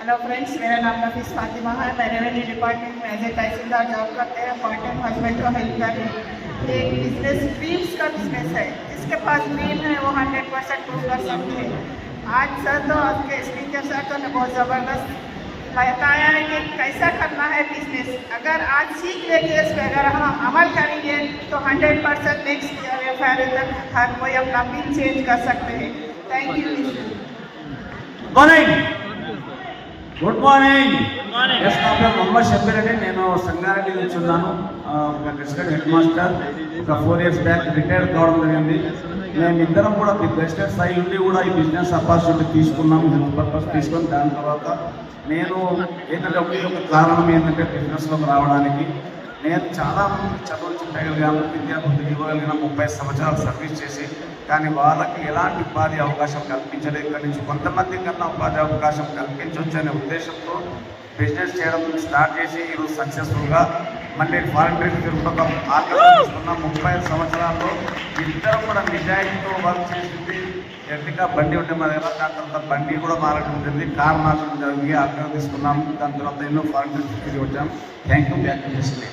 Hello friends, मेरा नाम नफीस फातिमा है। मैं रेवेन्यू डिपार्टमेंट में एज ए तहसीलदार जॉब करते हैं। पार्ट टाइम हस्बैंड को हेल्प कर रही हूँ। ये बिजनेस ड्रीम्स का बिजनेस है। जिसके पास ड्रीम है वो 100% प्रूव कर सकते हैं। आज सर तो आपके स्पीकर सर तो ने बहुत ज़बरदस्त बताया है कि कैसा करना है बिजनेस। अगर आज सीख लेके इस पर अगर हम अमल करेंगे तो 100% नेक्स्ट ईयर तक हर कोई अपना पिन चेंज कर सकते हैं। Thank you. Good morning. Yes, నా పేరు మొహమ్మద్ షబీర్ అండి. నేను సంగారెడ్డి నుంచి ఉన్నాను. ఒక రెసిడెంట్ హెడ్ మాస్టర్. ఒక 4 years బ్యాక్ రిటైర్డ్ కావడం జరిగింది. మేము ఇద్దరం కూడా రెసిడెంట్ స్థాయి నుండి కూడా ఈ బిజినెస్ ఆపర్చునిటీ తీసుకున్నాము, హెల్త్ పర్పస్ తీసుకొని. దాని తర్వాత నేను ఏంటంటే ఒక కారణం ఏంటంటే బిజినెస్లోకి రావడానికి నేను చాలా మంది చదవగలిగాను, విద్యార్థులు ఇవ్వగలిగిన 30 సంవత్సరాలు సర్వీస్ చేసి, కానీ వాళ్ళకి ఎలాంటి ఉపాధి అవకాశం కల్పించలేదు. ఇక్కడి నుంచి కొంతమంది కన్నా ఉపాధి అవకాశం కల్పించవచ్చు అనే ఉద్దేశంతో బిజినెస్ చేయడం స్టార్ట్ చేసి ఈరోజు సక్సెస్ఫుల్గా మళ్ళీ ఫారెన్ ట్రిప్ తిరుగుతున్న 30 సంవత్సరాల్లో ఇద్దరు కూడా నిజాయితీతో వర్క్ చేసింది. ఎర్టిగా బండి ఉంటే మా దగ్గర, దాని తర్వాత బండి కూడా మారడం జరిగింది, కార్ మార్చడం జరిగింది. అర్థం తీసుకున్నాము. దాని తర్వాత ఎన్నో ఫారెన్ ట్రిప్ తిరిగి వచ్చాము. Thank you. బ్యాక్ చేసింది.